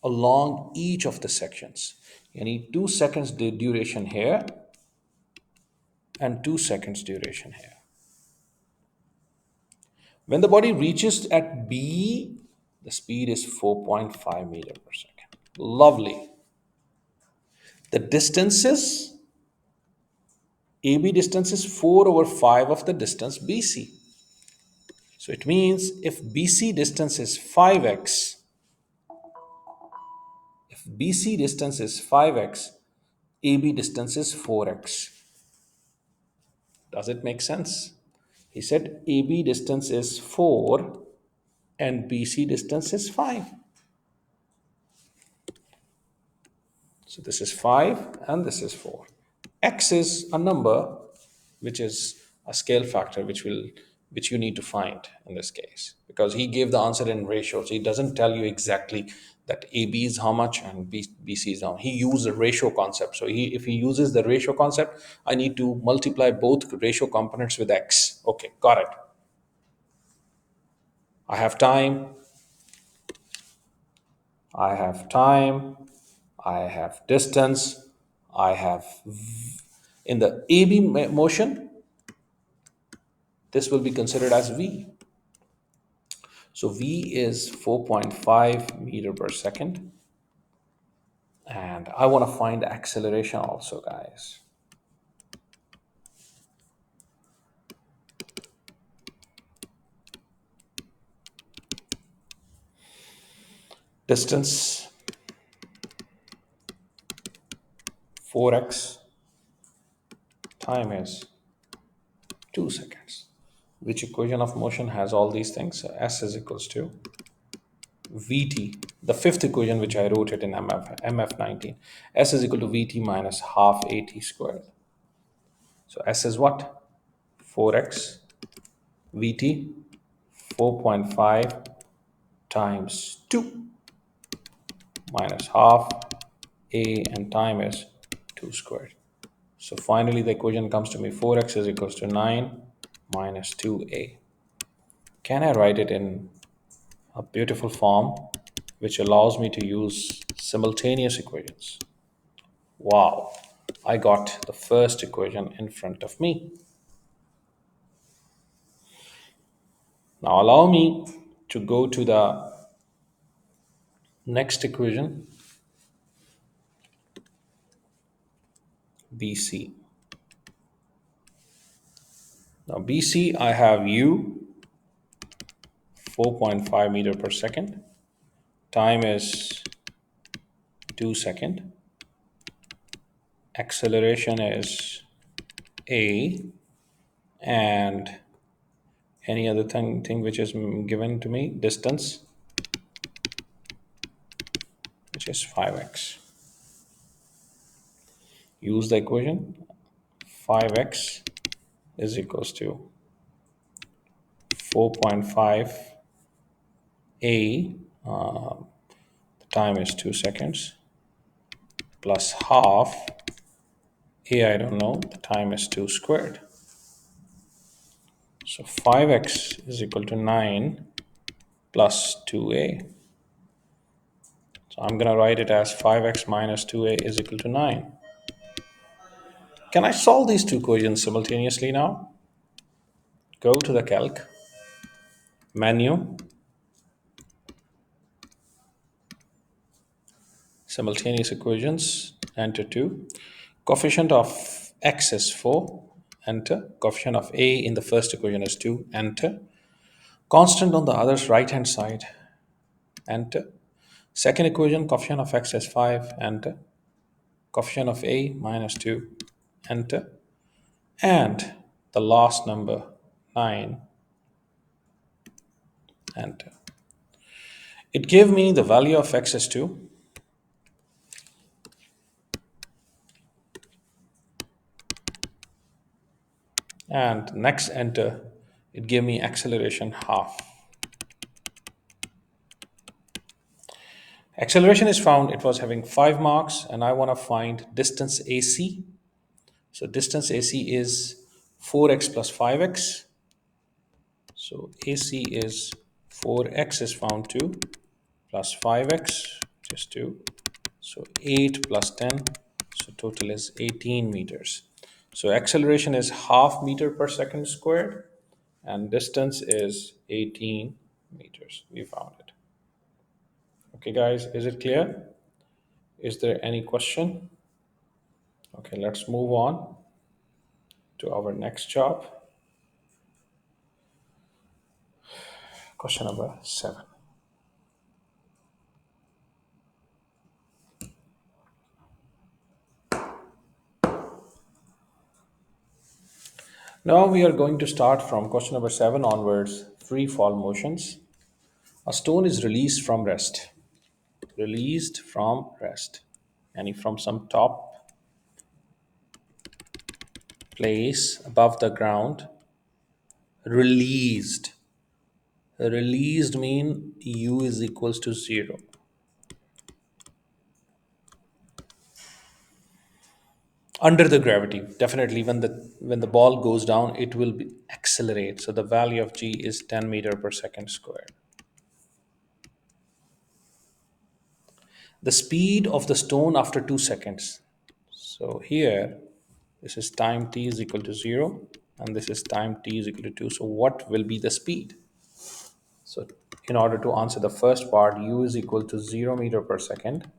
along each of the sections. You need 2 seconds duration here and 2 seconds duration here. When the body reaches at B, the speed is 4.5 meter per second. Lovely. The distances, AB distance is 4 over 5 of the distance BC. So it means if BC distance is 5x, if BC distance is 5x, AB distance is 4x. Does it make sense? He said AB distance is 4 and BC distance is 5. So this is 5 and this is 4. X is a number which is a scale factor which you need to find in this case, because he gave the answer in ratios. He doesn't tell you exactly that AB is how much and BC is how much. He used the ratio concept. So if he uses the ratio concept, I need to multiply both ratio components with X. Okay, got it. I have time. I have time. I have distance. I have in the AB motion, this will be considered as V. So V is 4.5 meter per second. And I want to find the acceleration also, guys. Distance 4x, time is 2 seconds. Which equation of motion has all these things? So S is equals to Vt, the fifth equation which I wrote it in MF19. S is equal to Vt minus half At squared. So S is what? 4x, Vt 4.5 times 2 minus half A, and time is 2 squared. So finally the equation comes to me 4x is equals to 9 minus 2a. Can I write it in a beautiful form which allows me to use simultaneous equations? Wow, I got the first equation in front of me. Now allow me to go to the next equation, BC. Now BC, I have U 4.5 meter per second. Time is 2 seconds. Acceleration is A, and any other thing which is given to me, distance, which is 5x. Use the equation. 5x is equals to 4.5 A, the time is 2 seconds, plus half A, I don't know, the time is 2 squared. So 5x is equal to 9 plus 2a. So I'm going to write it as 5x minus 2a is equal to 9. Can I solve these two equations simultaneously now? Go to the calc, menu, simultaneous equations, enter 2. Coefficient of x is 4, enter. Coefficient of a in the first equation is 2, enter. Constant on the other's right hand side, enter. Second equation, coefficient of x is 5, enter. Coefficient of a minus 2, enter. And the last number, 9, enter. It gave me the value of x is 2. And next enter, it gave me acceleration half. Acceleration is found, it was having 5 marks, and I want to find distance AC. So distance AC is 4x plus 5x. So AC is 4x is found 2 plus 5x, which is 2. So 8 plus 10, so total is 18 meters. So acceleration is half meter per second squared, and distance is 18 meters. We found it. Okay, guys, is it clear? Is there any question? Okay, let's move on to our next job. Question number 7. Now we are going to start from question number 7 onwards, free fall motions. A stone is released from rest. Released from rest. And from some top place above the ground. Released. Released mean u is equals to 0. Under the gravity, definitely when the ball goes down, it will accelerate. So the value of g is 10 meter per second squared. The speed of the stone after 2 seconds. So here, this is time t is equal to 0, and this is time t is equal to 2. So what will be the speed? So in order to answer the first part, u is equal to 0 meter per second.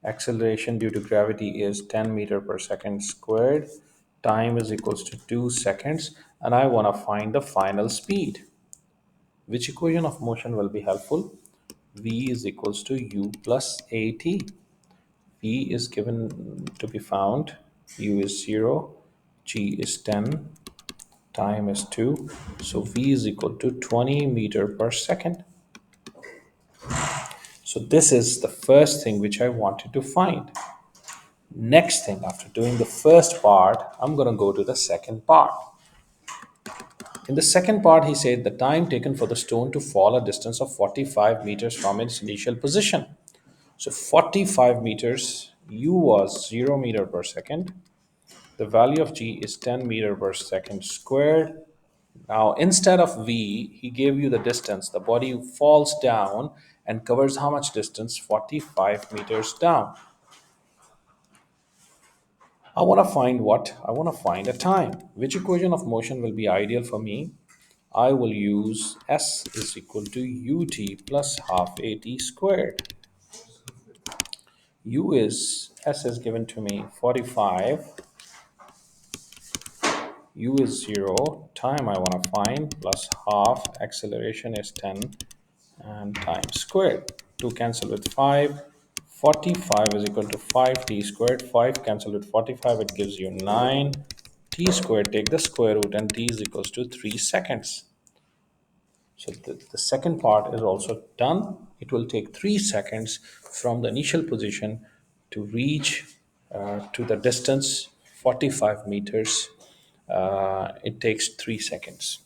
Acceleration due to gravity is 10 meter per second squared. Time is equals to 2 seconds. And I want to find the final speed. Which equation of motion will be helpful? V is equals to u plus at. V is given to be found. U is 0. G is 10. Time is 2. So V is equal to 20 meter per second. So this is the first thing which I wanted to find. Next thing, after doing the first part, I'm going to go to the second part. In the second part, he said the time taken for the stone to fall a distance of 45 meters from its initial position. So 45 meters, u was 0 meter per second. The value of g is 10 meter per second squared. Now, instead of v, he gave you the distance. The body falls down and covers how much distance? 45 meters down. I want to find what? I want to find a time. Which equation of motion will be ideal for me? I will use S is equal to ut plus half at squared. U is, S is given to me 45. U is 0. Time I want to find plus half. Acceleration is 10 and time squared. 2 cancel with 5. 45 is equal to 5t squared. 5 cancel with 45, it gives you 9. T squared, take the square root, and t is equals to 3 seconds. So the second part is also done. It will take 3 seconds from the initial position to reach to the distance 45 meters. It takes 3 seconds.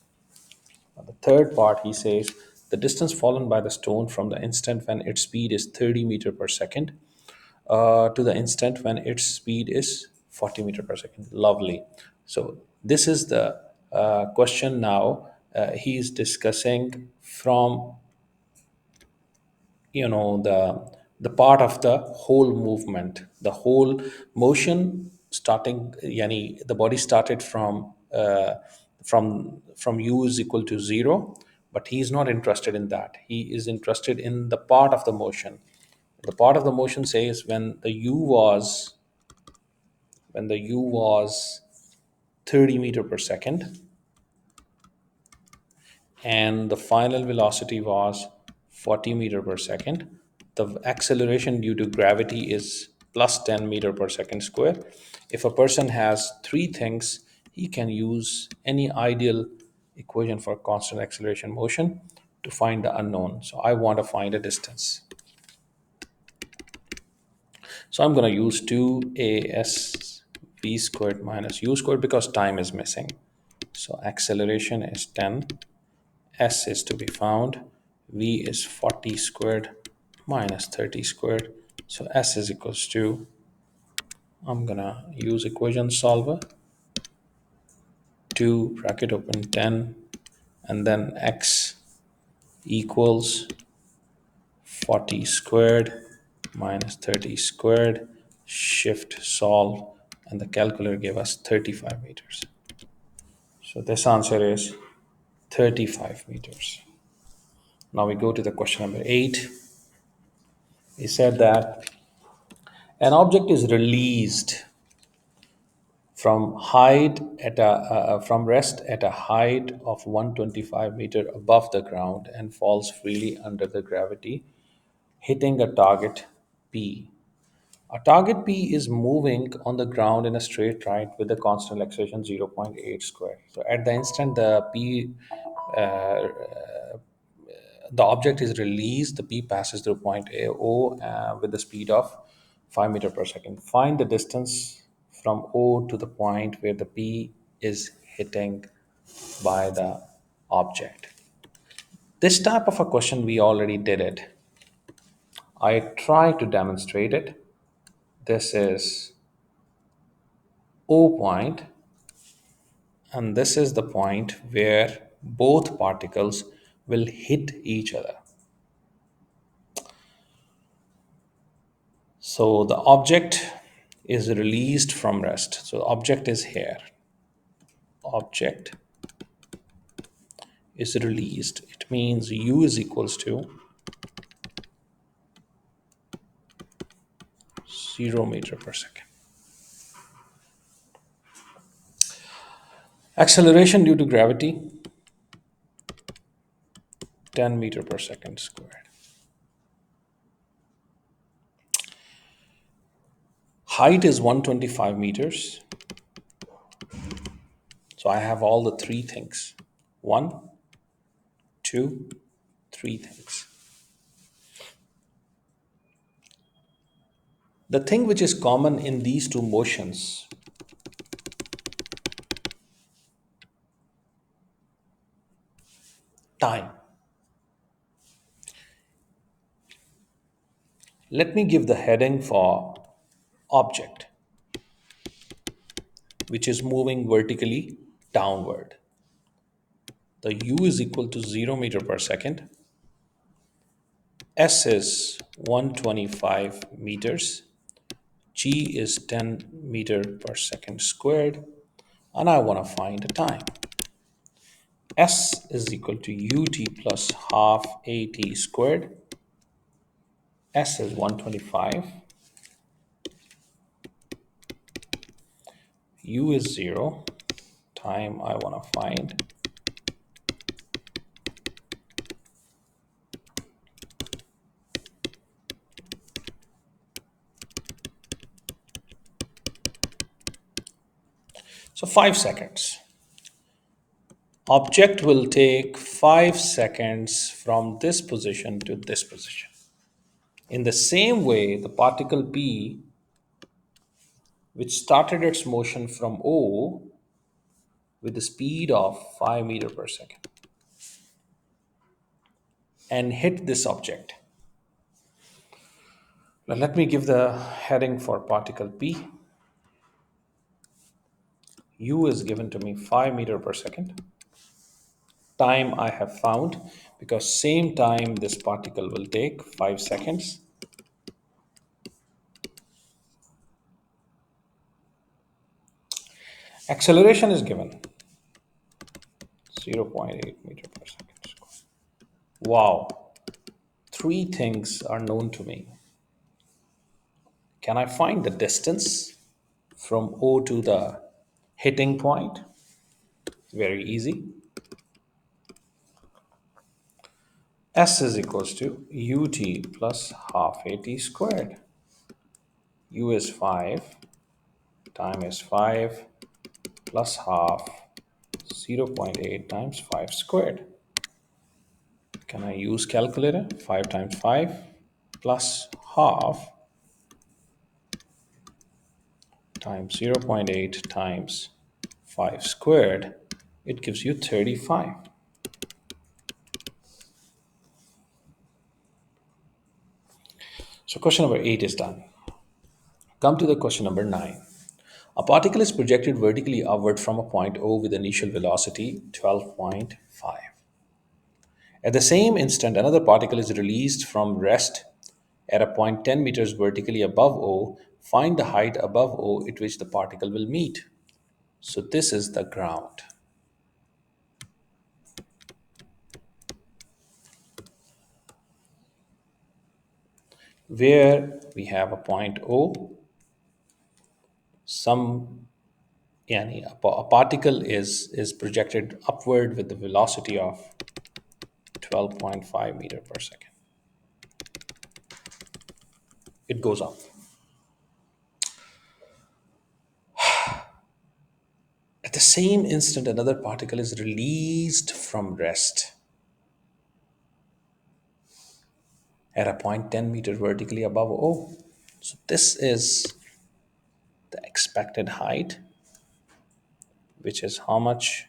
The third part, he says, the distance fallen by the stone from the instant when its speed is 30 meter per second to the instant when its speed is 40 meter per second. Lovely. So this is the question now. He is discussing from the part of the whole movement, the whole motion starting. Yani the body started from u is equal to 0, but he is not interested in that. He is interested in the part of the motion. The part of the motion says when the u was 30 meter per second and the final velocity was 40 meter per second. The acceleration due to gravity is plus 10 meter per second square. If a person has three things, he can use any ideal equation for constant acceleration motion to find the unknown. So I want to find a distance. So I'm going to use 2as v squared minus u squared because time is missing. So acceleration is 10. S is to be found. V is 40 squared minus 30 squared. So S is equals to, I'm gonna use equation solver. 2 bracket open 10 and then X equals 40 squared minus 30 squared, shift solve, and the calculator gave us 35 meters. So this answer is 35 meters. Now we go to the question number 8. He said that an object is released from rest at a height of 125 meter above the ground and falls freely under the gravity, hitting a target P. A target P is moving on the ground in a straight line with a constant acceleration zero point 0.8 square. So at the instant the object is released, the P passes through point A O with the speed of 5 meter per second. Find the distance from O to the point where the P is hitting by the object. This type of a question, we already did it. I try to demonstrate it. This is O point, and this is the point where both particles will hit each other. So the object is released from rest. So the object is here. Object is released. It means u is equals to 0 meter per second. Acceleration due to gravity 10 meter per second squared. Height is 125 meters. So I have all the three things. One, two, three things. The thing which is common in these two motions time. Let me give the heading for object, which is moving vertically downward. The u is equal to 0 meter per second. S is 125 meters. G is 10 meter per second squared. And I want to find the time. S is equal to ut plus half at squared. S is 125. U is 0. Time I want to find. So 5 seconds. Object will take 5 seconds from this position to this position. In the same way, the particle P, which started its motion from O with the speed of 5 meter per second and hit this object. Now let me give the heading for particle P. U is given to me 5 meter per second. Time I have found, because same time this particle will take 5 seconds. Acceleration is given 0.8 meter per second squared. Wow, three things are known to me. Can I find the distance from O to the hitting point? Very easy. S is equals to ut plus half at squared. U is 5, time is 5, plus half 0.8 times 5 squared. Can I use calculator? 5 times 5 plus half times 0.8 times 5 squared. It gives you 35. So question number 8 is done. Come to the question number 9. A particle is projected vertically upward from a point O with initial velocity 12.5. At the same instant, another particle is released from rest At a point 10 meters vertically above O, find the height above O at which the particle will meet. So this is the ground. Where we have a point O, some yani a particle is projected upward with the velocity of 12.5 meter per second. It goes up. At the same instant, another particle is released from rest at a point 10 meters vertically above O. So this is the expected height, which is how much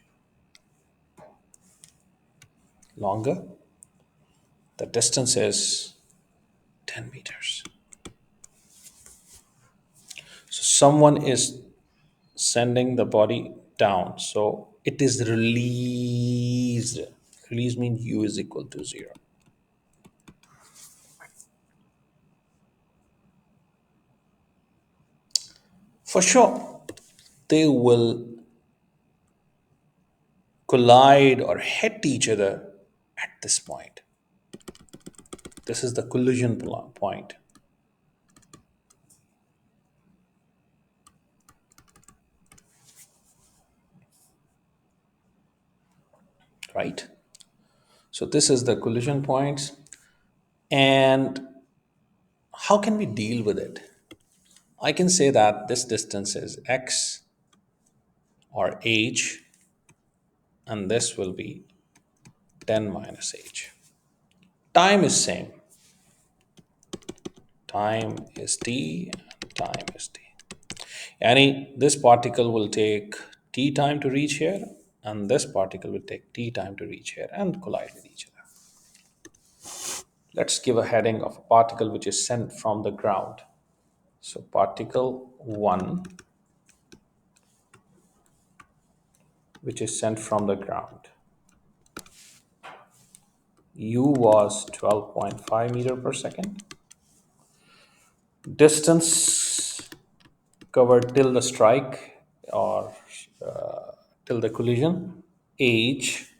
longer? The distance is 10 meters. So someone is sending the body down. So it is released. Release means U is equal to 0. For sure, they will collide or hit each other at this point. This is the collision point, right? So this is the collision points. And how can we deal with it? I can say that this distance is x or h, and this will be 10 minus h. Time is same. Time is t, and time is t. This particle will take t time to reach here, and this particle will take t time to reach here and collide with each other. Let's give a heading of a particle which is sent from the ground. So particle 1, which is sent from the ground. U was 12.5 meter per second. Distance covered till the strike or till the collision. H.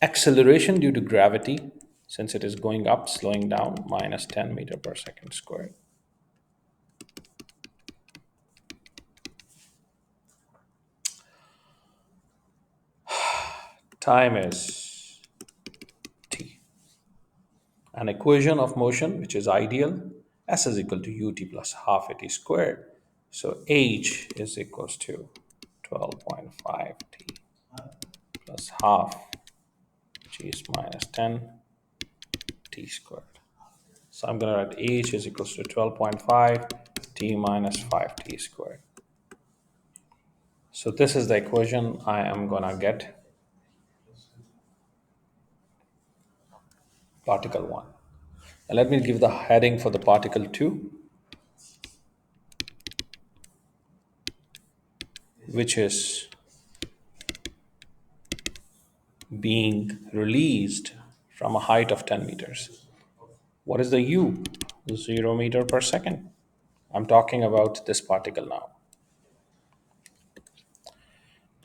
Acceleration due to gravity, since it is going up, slowing down, minus 10 meter per second squared. Time is t. An equation of motion which is ideal, s is equal to ut plus half at squared. So h is equals to 12.5 t plus half g is minus 10 t squared. So I'm going to write h is equals to 12.5 t minus 5 t squared. So this is the equation I am going to get particle 1. Now let me give the heading for the particle 2, which is being released from a height of 10 meters. What is the u? 0 meter per second. I'm talking about this particle now.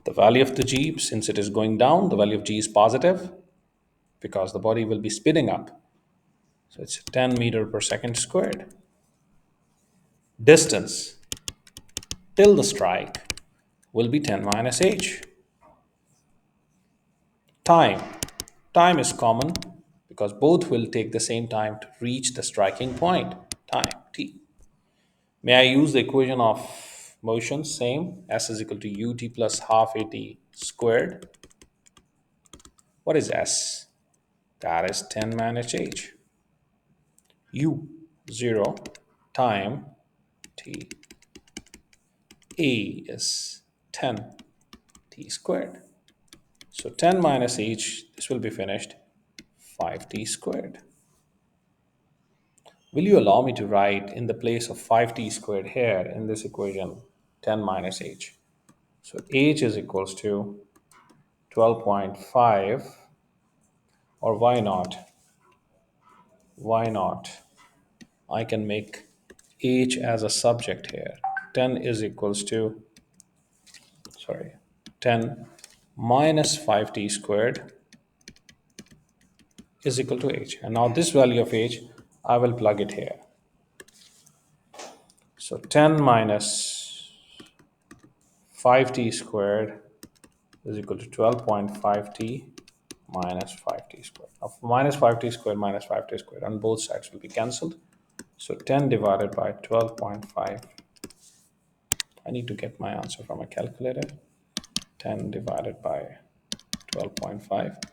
The value of the g, since it is going down, the value of g is positive because the body will be speeding up. So it's 10 meter per second squared. Distance till the strike will be 10 minus h. Time. Time is common because both will take the same time to reach the striking point. Time, t. May I use the equation of motion? Same. S is equal to ut plus half at squared. What is S? That is 10 minus h. U, 0. Time, t. A is 10 t squared. So 10 minus h, this will be finished, 5t squared. Will you allow me to write in the place of 5t squared here in this equation 10 minus h? So h is equals to 12.5, or why not Why not? I can make h as a subject here. 10 is equals to, sorry, 10 minus 5t squared is equal to h. And now this value of h, I will plug it here. So 10 minus 5t squared is equal to 12.5t minus 5t squared. Now minus 5t squared minus 5t squared on both sides will be cancelled. So 10 divided by 12.5. I need to get my answer from a calculator. 10 divided by 12.5.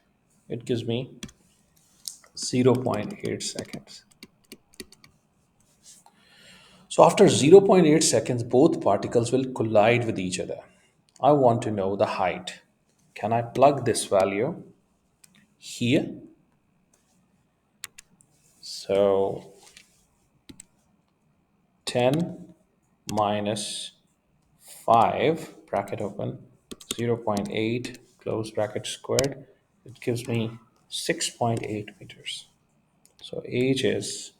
It gives me 0.8 seconds. So after 0.8 seconds, both particles will collide with each other. I want to know the height. Can I plug this value here? So 10 minus 5, bracket open, 0.8, close bracket squared. It gives me 6.8 meters. So h is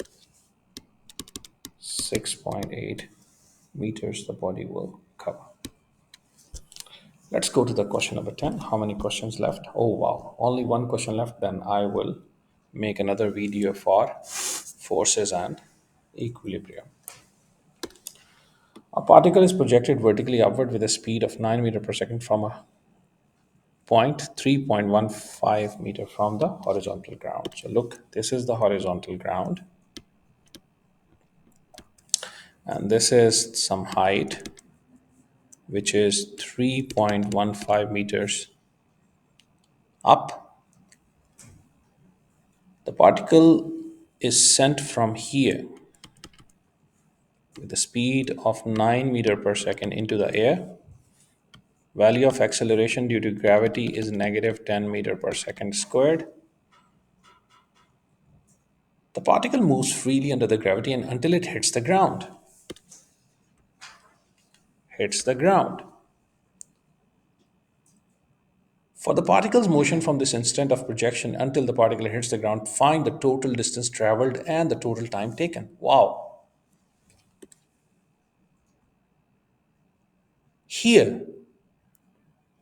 6.8 meters the body will cover. Let's go to the question number 10. How many questions left? Oh wow, only one question left. Then I will make another video for forces and equilibrium. A particle is projected vertically upward with a speed of 9 meter per second from a point 3.15 meter from the horizontal ground. So look, this is the horizontal ground, and this is some height which is 3.15 meters up. The particle is sent from here with the speed of 9 meter per second into the air. Value of acceleration due to gravity is negative 10 meter per second squared. The particle moves freely under the gravity and until it hits the ground. Hits the ground. For the particle's motion from this instant of projection until the particle hits the ground, find the total distance traveled and the total time taken. Wow. Here,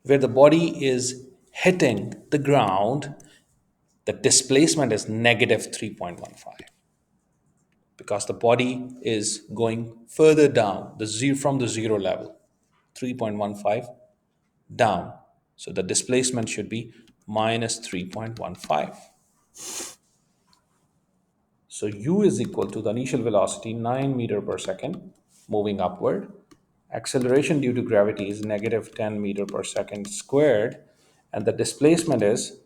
where the body is hitting the ground, the displacement is negative 3.15 because the body is going further down from the zero level, 3.15 down. So the displacement should be minus 3.15. So u is equal to the initial velocity 9 meter per second moving upward. Acceleration due to gravity is negative 10 meter per second squared. And the displacement is,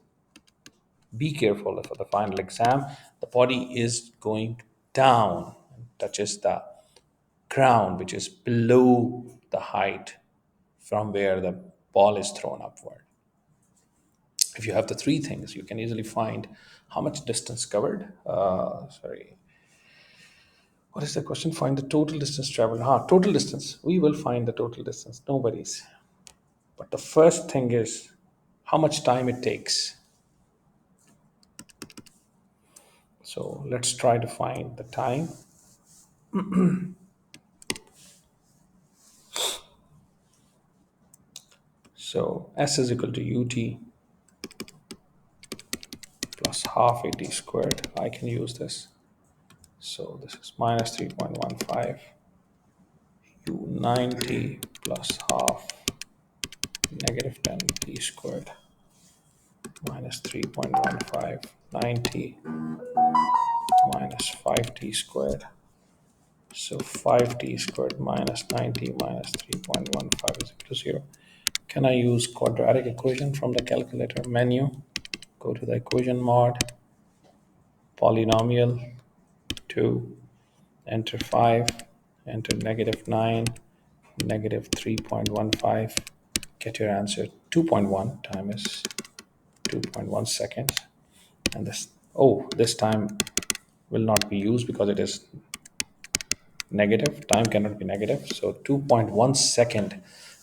be careful for the final exam, the body is going down, touches the ground, which is below the height from where the ball is thrown upward. If you have the three things, you can easily find how much distance covered. What is the question? Find the total distance traveled. Total distance. We will find the total distance. No worries. But the first thing is how much time it takes. So let's try to find the time. So S is equal to UT plus half AT squared. I can use this. So this is minus 3.15 U90 plus half negative 10t squared minus 3.15 90 minus 5t squared. So 5t squared minus 90 minus 3.15 is equal to 0. Can I use quadratic equation from the calculator menu? Go to the equation mod, polynomial 2, enter 5, enter negative 9, negative 3.15, get your answer. 2.1 time is 2.1 seconds. And this time will not be used because it is negative. Time cannot be negative. So 2.1 second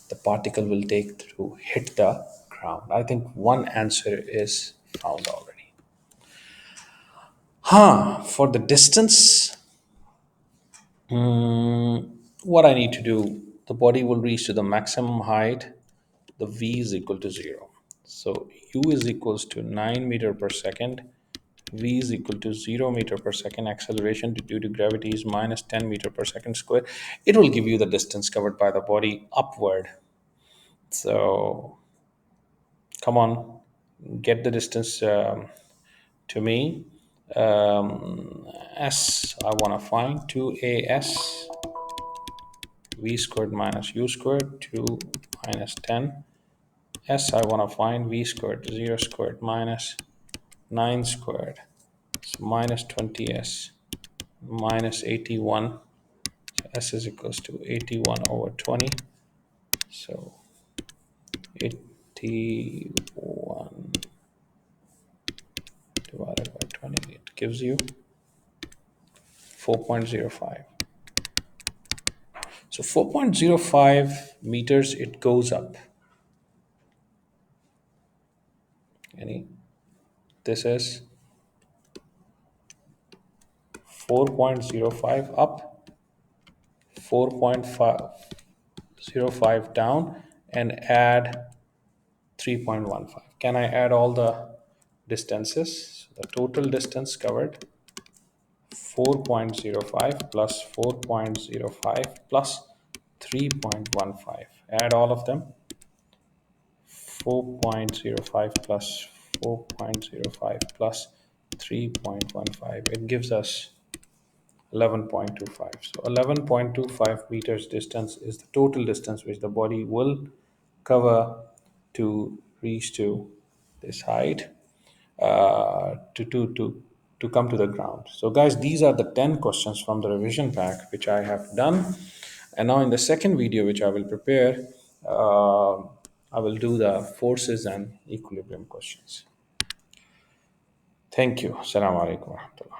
the particle will take to hit the ground. I think one answer is found already. For the distance, what I need to do, the body will reach to the maximum height, the v is equal to 0. So u is equals to 9 meter per second, v is equal to 0 meter per second, acceleration due to gravity is minus 10 meter per second square. It will give you the distance covered by the body upward. So come on, get the distance to me. S I want to find 2as v squared minus u squared, 2 minus 10. S I want to find v squared, 0 squared minus 9 squared. So minus 20s minus 81. So s is equals to 81 over 20. So 81 divided by 20, it gives you 4.05. So 4.05 meters it goes up. Any? This is 4.05 up, 4.505 down, and add 3.15. Can I add all the distances? So the total distance covered 4.05 plus 4.05 plus 3.15. Add all of them. 4.05 plus 4.05 plus 3.15. It gives us 11.25. So 11.25 meters distance is the total distance which the body will cover to reach to this height, to come to the ground. So guys, these are the 10 questions from the revision pack which I have done. And now in the second video which I will prepare, I will do the forces and equilibrium questions. Thank you. Assalamu alaikum warahmatullah.